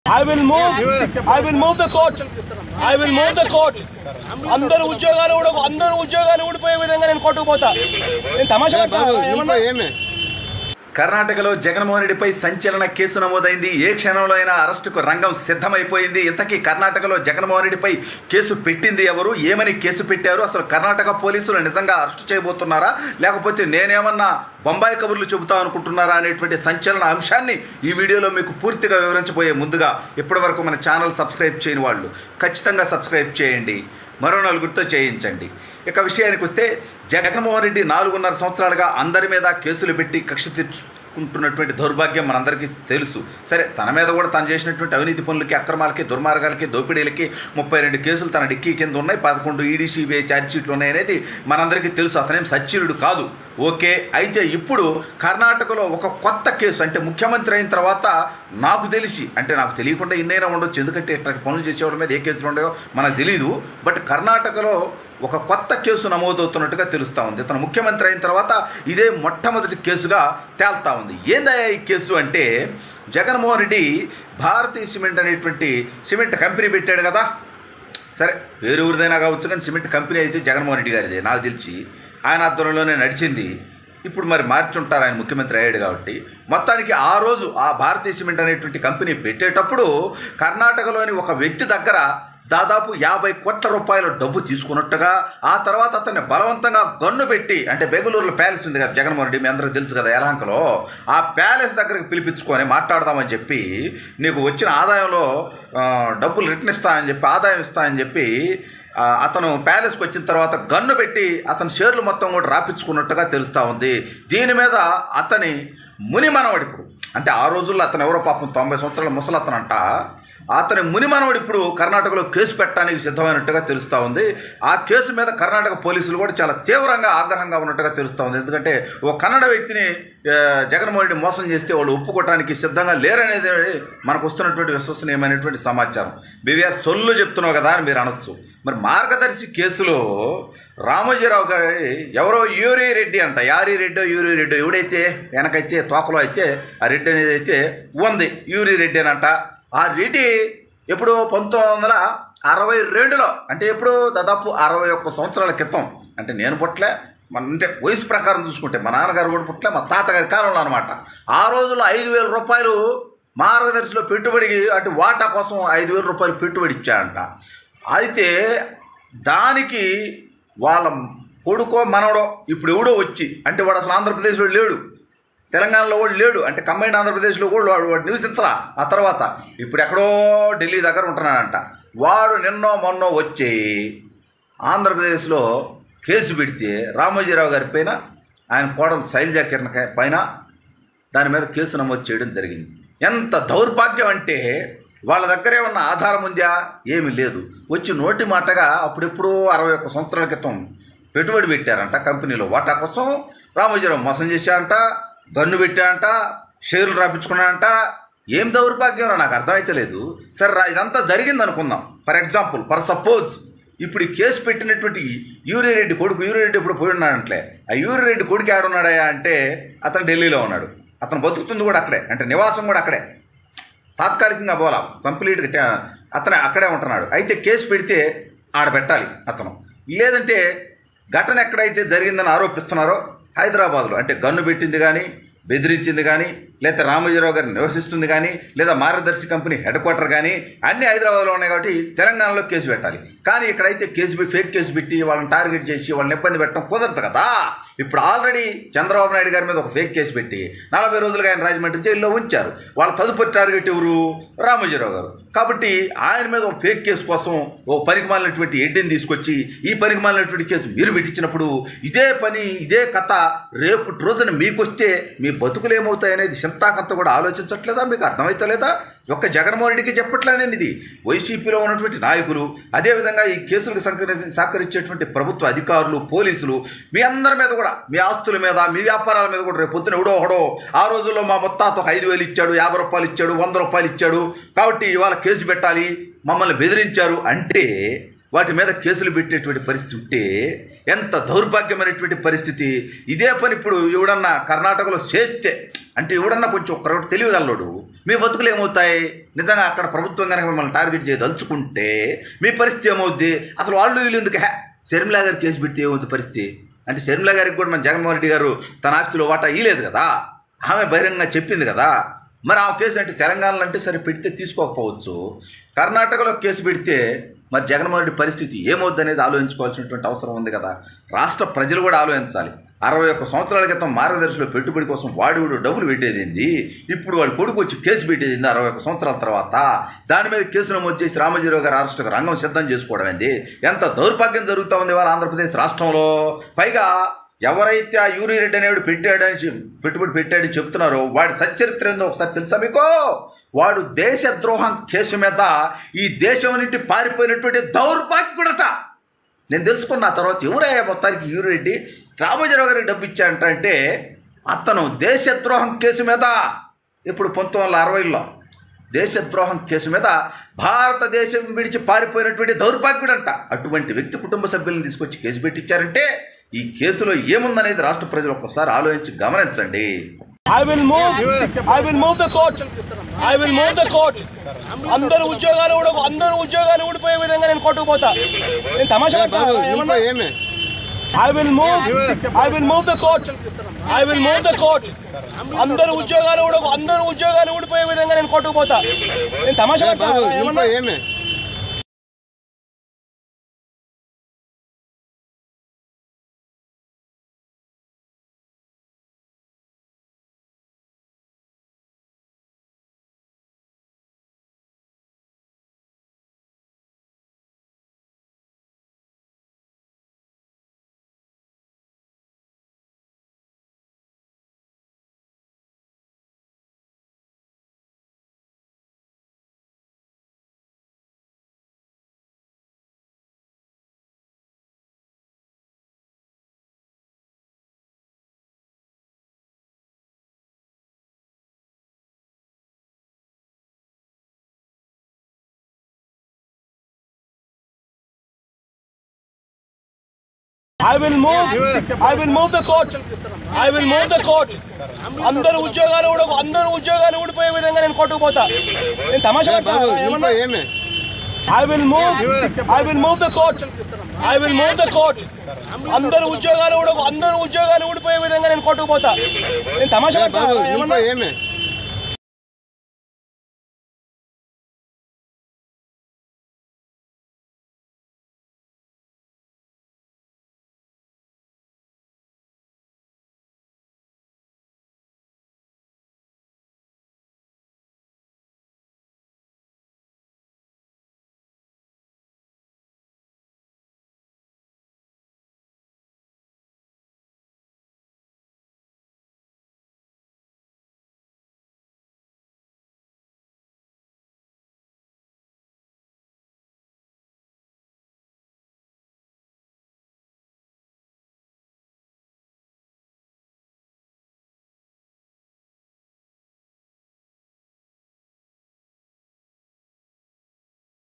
I will move the court. అందరూ ఉద్యోగాలు ఊడిపోయే విధంగా నేను కోర్టుకు పోతా. నేను తమాషా ఏమన్నా. కర్ణాటకలో జగన్మోహన్ రెడ్డిపై సంచలన కేసు నమోదైంది. ఏ క్షణంలో అయినా అరెస్టుకు రంగం సిద్ధమైపోయింది. ఇంతకీ కర్ణాటకలో జగన్మోహన్ రెడ్డిపై కేసు పెట్టింది ఎవరు, ఏమని కేసు పెట్టారు, అసలు కర్ణాటక పోలీసులు నిజంగా అరెస్టు చేయబోతున్నారా లేకపోతే నేనేమన్నా బొంబాయి కబుర్లు చెబుతా అనుకుంటున్నారా అనేటువంటి సంచలన అంశాన్ని ఈ వీడియోలో మీకు పూర్తిగా వివరించబోయే ముందుగా ఇప్పటివరకు మన ఛానల్ సబ్స్క్రైబ్ చేయని వాళ్ళు ఖచ్చితంగా సబ్స్క్రైబ్ చేయండి, మరో నలుగురితో చేయించండి. ఇక విషయానికి వస్తే జగన్మోహన్ రెడ్డి 4.5 సంవత్సరాలుగా అందరి మీద కేసులు పెట్టి కక్ష తీర్చుకుంటున్నటువంటి దౌర్భాగ్యం మనందరికీ తెలుసు. సరే, తన మీద కూడా తను చేసినటువంటి అవినీతి పనులకి, అక్రమాలకి, దుర్మార్గాలకి, దోపిడీలకి 32 కేసులు తన డిక్కీ కింద ఉన్నాయి. 11 ఈడీ సిబిఐ ఛార్జ్షీట్లు ఉన్నాయనేది మనందరికీ తెలుసు. అతనేం సచ్చీలుడు కాదు. ఓకే, అయితే ఇప్పుడు కర్ణాటకలో ఒక కొత్త కేసు, అంటే ముఖ్యమంత్రి అయిన తర్వాత నాకు తెలిసి, అంటే నాకు తెలియకుండా ఇన్నైనా ఉండొచ్చు, ఎందుకంటే ఇట్లా పనులు చేసేవాళ్ళ మీద ఏ కేసులు ఉన్నాయో మనకు తెలియదు. బట్ కర్ణాటకలో ఒక కొత్త కేసు నమోదవుతున్నట్టుగా తెలుస్తూ ఉంది. తన ముఖ్యమంత్రి అయిన తర్వాత ఇదే మొట్టమొదటి కేసుగా తేల్తా ఉంది. ఏందయ్యా ఈ కేసు అంటే, జగన్మోహన్ రెడ్డి భారతీయ సిమెంట్ అనేటువంటి సిమెంట్ కంపెనీ పెట్టాడు కదా. సరే, వేరే ఊరిదైనా కావచ్చు, కానీ సిమెంట్ కంపెనీ అయితే జగన్మోహన్ రెడ్డి గారిదే నాకు తెలిసి. ఆయన ఆధ్వర్యంలోనే నడిచింది. ఇప్పుడు మరి మార్చుంటారు, ఆయన ముఖ్యమంత్రి అయ్యాడు కాబట్టి. మొత్తానికి ఆ రోజు ఆ భారతీయ సిమెంట్ అనేటువంటి కంపెనీ పెట్టేటప్పుడు కర్ణాటకలోని ఒక వ్యక్తి దగ్గర దాదాపు 50 కోట్ల రూపాయల డబ్బు తీసుకున్నట్టుగా, ఆ తర్వాత అతన్ని బలవంతంగా గన్ను పెట్టి, అంటే బెంగళూరులో ప్యాలెస్ ఉంది కదా జగన్మోహన్ రెడ్డి, మీ అందరికీ తెలుసు కదా యలహంకలో, ఆ ప్యాలెస్ దగ్గరికి పిలిపించుకొని మాట్లాడదామని చెప్పి, నీకు వచ్చిన ఆదాయంలో డబ్బులు రిటర్న్ ఇస్తానని చెప్పి, ఆదాయం ఇస్తానని చెప్పి అతను ప్యాలెస్కి వచ్చిన తర్వాత గన్ను పెట్టి అతని షేర్లు మొత్తం కూడా రాపించుకున్నట్టుగా తెలుస్తూ ఉంది. దీని మీద అతని మునిమనవడు ఇప్పుడు, అంటే ఆ రోజుల్లో అతను ఎవరో పాపం 90 సంవత్సరాల ముసలతనంట, అతని మునిమనవడు ఇప్పుడు కర్ణాటకలో కేసు పెట్టడానికి సిద్ధమైనట్టుగా తెలుస్తూ ఉంది. ఆ కేసు మీద కర్ణాటక పోలీసులు కూడా చాలా తీవ్రంగా ఆగ్రహంగా ఉన్నట్టుగా తెలుస్తూ ఉంది. ఎందుకంటే ఓ కన్నడ వ్యక్తిని జగన్మోహన్ రెడ్డి మోసం చేస్తే వాళ్ళు ఒప్పుకోవడానికి సిద్ధంగా లేరనేది మనకు వస్తున్నటువంటి విశ్వసనీయమైనటువంటి సమాచారం. బీవీఆర్ సొల్లు చెప్తున్నావు కదా అని మీరు అనొచ్చు. మరి మార్గదర్శి కేసులో రామోజీరావు గారి ఎవరో యూరి రెడ్డి అంట, యూరి రెడ్డో ఎవడైతే వెనకైతే తోకలో అయితే ఆ రెడ్డి అనేది అయితే ఉంది, యూరి రెడ్డి అనంట. ఆ రెడ్డి ఎప్పుడు 1962లో, అంటే ఎప్పుడు దాదాపు 61 సంవత్సరాల క్రితం, అంటే నేను పుట్టలే, అంటే వయసు ప్రకారం చూసుకుంటే మా నాన్నగారు కూడా పుట్టలే, మా తాతగారి కాలంలో అనమాట. ఆ రోజుల్లో 5,000 రూపాయలు మార్గదర్శిలో పెట్టుబడికి, అటు వాటా కోసం 5,000 రూపాయలు పెట్టుబడి ఇచ్చాడంట. అయితే దానికి వాళ్ళ కొడుకో మనవడో ఇప్పుడు ఎవడో వచ్చి, అంటే వాడు అసలు ఆంధ్రప్రదేశ్లో లేడు, తెలంగాణలో కూడా లేడు, అంటే కంబైండ్ ఆంధ్రప్రదేశ్లో కూడా వాడు నివసించరా. ఆ తర్వాత ఇప్పుడు ఎక్కడో ఢిల్లీ దగ్గర ఉంటున్నాడంట. వాడు నిన్నో మొన్నో వచ్చి ఆంధ్రప్రదేశ్లో కేసు పెడితే రామోజీరావు గారి పైన, ఆయన కోడలు శైలజా కిరణ్ పైన దాని మీద కేసు నమోదు చేయడం జరిగింది. ఎంత దౌర్భాగ్యం అంటే, వాళ్ళ దగ్గర ఏమన్నా ఆధారం ఉందా? ఏమీ లేదు. వచ్చి నోటి మాటగా అప్పుడెప్పుడో 61 సంవత్సరాల క్రితం పెట్టుబడి పెట్టారంట కంపెనీలో, వాటా కోసం రామోజీరావు మోసం చేశారంట, గన్ను పెట్టారంట, షేర్లు రాపించుకున్నారంట. ఏం దౌర్భాగ్యం నాకు అర్థమైతే లేదు. సరే, ఇదంతా జరిగింది అనుకుందాం. ఫర్ సపోజ్ ఇప్పుడు ఈ కేసు పెట్టినటువంటి యూరి రెడ్డి కొడుకు, యూరి రెడ్డి ఇప్పుడు పోయి ఉన్నాడంటే, ఆ యూరి రెడ్డి కొడుకు ఏడున్నాడయా అంటే అతను ఢిల్లీలో ఉన్నాడు. అతను బతుకుతుంది కూడా అక్కడే, అంటే నివాసం కూడా అక్కడే, తాత్కాలికంగా పోలా, కంప్లీట్గా అతను అక్కడే ఉంటున్నాడు. అయితే కేసు పెడితే ఆడ పెట్టాలి అతను. లేదంటే ఘటన ఎక్కడైతే జరిగిందని ఆరోపిస్తున్నారో హైదరాబాద్లో, అంటే గన్ను పెట్టింది కానీ, బెదిరించింది కానీ, లేదా రామోజీరావు గారిని నివసిస్తుంది కానీ, లేదా మార్గదర్శి కంపెనీ హెడ్ క్వార్టర్ కానీ అన్నీ హైదరాబాద్లో ఉన్నాయి కాబట్టి తెలంగాణలో కేసు పెట్టాలి. కానీ ఇక్కడైతే ఫేక్ కేసు పెట్టి వాళ్ళని టార్గెట్ చేసి వాళ్ళని ఇబ్బంది పెట్టడం కుదరదు కదా. ఇప్పుడు ఆల్రెడీ చంద్రబాబు నాయుడు గారి మీద ఒక ఫేక్ కేసు పెట్టి 40 రోజులుగా ఆయన రాజమండ్రి జైల్లో ఉంచారు. వాళ్ళ తదుపరి టార్గెట్ ఎవరు? రామోజీరావు గారు. కాబట్టి ఆయన మీద ఒక ఫేక్ కేసు కోసం ఓ పనికిమాలినటువంటి ఎడ్డిని తీసుకొచ్చి ఈ పనికిమాలినటువంటి కేసు మీరు పెట్టించినప్పుడు ఇదే పని, ఇదే కథ రేపు రోజున మీకు వస్తే మీ బతుకులు ఏమవుతాయనేది చింతాకంత కూడా ఆలోచించట్లేదా? మీకు అర్థమవుతలేదా? ఒక్క జగన్మోహన్ రెడ్డికి చెప్పట్లేనండి. ఇది వైసీపీలో ఉన్నటువంటి నాయకులు, అదేవిధంగా ఈ కేసులకు సహకరించేటువంటి ప్రభుత్వ అధికారులు, పోలీసులు, మీ అందరి మీద కూడా, మీ ఆస్తుల మీద, మీ వ్యాపారాల మీద కూడా రేపు పొద్దున ఎవడో ఆ రోజుల్లో మా మొత్తాతో 5,000 ఇచ్చాడు, 50 రూపాయలు ఇచ్చాడు, 100 రూపాయలు ఇచ్చాడు కాబట్టి ఇవాళ కేసు పెట్టాలి, మమ్మల్ని బెదిరించారు అంటే వాటి మీద కేసులు పెట్టేటువంటి పరిస్థితి ఉంటే ఎంత దౌర్భాగ్యమైనటువంటి పరిస్థితి. ఇదే పని ఇప్పుడు ఎవడన్నా కర్ణాటకలో చేస్తే అంటే ఎవడన్నా కొంచెం ఒక్కరొకటి తెలియగలడు, మీ బతుకులు ఏమవుతాయి? నిజంగా అక్కడ ప్రభుత్వం కనుక మిమ్మల్ని టార్గెట్ చేయదలుచుకుంటే మీ పరిస్థితి ఏమవుద్ది? అసలు వాళ్ళు వీళ్ళు ఎందుకు షర్మిలా గారు కేసు పెడితే ఏమవుతుంది పరిస్థితి? అంటే షర్మిలా గారికి కూడా మన జగన్మోహన్ రెడ్డి గారు తన ఆస్తిలో వాటా ఇయ్యలేదు కదా, ఆమె బహిరంగంగా చెప్పింది కదా. మరి ఆ కేసు అంటే తెలంగాణలో అంటే సరే పెడితే తీసుకోకపోవచ్చు, కర్ణాటకలో కేసు పెడితే మరి జగన్మోహన్ రెడ్డి పరిస్థితి ఏమవుద్ది అనేది ఆలోచించుకోవాల్సినటువంటి అవసరం ఉంది కదా. రాష్ట్ర ప్రజలు కూడా ఆలోచించాలి. 61 సంవత్సరాల క్రితం మార్గదర్శిలో పెట్టుబడి కోసం వాడు డబ్బులు పెట్టేది, ఇప్పుడు వాడి కొడుకు వచ్చి కేసు పెట్టేది 61 సంవత్సరాల తర్వాత. దాని మీద కేసు నమోదు చేసి రామోజీరావు గారు అరెస్టుకు రంగం సిద్ధం చేసుకోవడం ఏంది? ఎంత దౌర్భాగ్యం జరుగుతూ ఉంది వాళ్ళ ఆంధ్రప్రదేశ్ రాష్ట్రంలో. పైగా ఎవరైతే ఆ యూరి రెడ్డి అనేవాడు పెట్టుబడి పెట్టాడని చెప్తున్నారో వాడి సచ్చరిత్ర ఏందో ఒకసారి తెలుసా మీకు? వాడు దేశద్రోహం కేసు మీద ఈ దేశం నుండి పారిపోయినటువంటి దౌర్భాగ్యుడట. నేను తెలుసుకున్న తర్వాత ఎవరయ్యా మొత్తానికి యూరి రెడ్డి రామోజీరావు గారికి డబ్బు ఇచ్చాడంటే అతను దేశద్రోహం కేసు మీద ఇప్పుడు 1960లో దేశద్రోహం కేసు మీద భారతదేశం విడిచి పారిపోయినటువంటి దౌర్భాగ్యుడంట. అటువంటి వ్యక్తి కుటుంబ సభ్యులను తీసుకొచ్చి కేసు పెట్టించారంటే ఈ కేసులో ఏముందనేది రాష్ట్ర ప్రజలు ఒక్కసారి ఆలోచించి గమనించండి. I will move the court. అందరు ఉద్యోగాలు ఊడిపోయే విధంగా నేను కోర్టుకు పోతా. నేను తమాషా I will move the court. అందరు ఉద్యోగాలు ఊడిపోయే విధంగా నేను కోర్టుకు పోతా. నేను తమాషా I will move the court. అందరు ఉద్యోగాలు ఊడిపోయే విధంగా నేను కోర్టుకు పోతా. నేను తమాషా I will move the court. అందరు ఉద్యోగాలు ఊడిపోయే విధంగా నేను కోర్టుకు పోతా. నేను తమాషా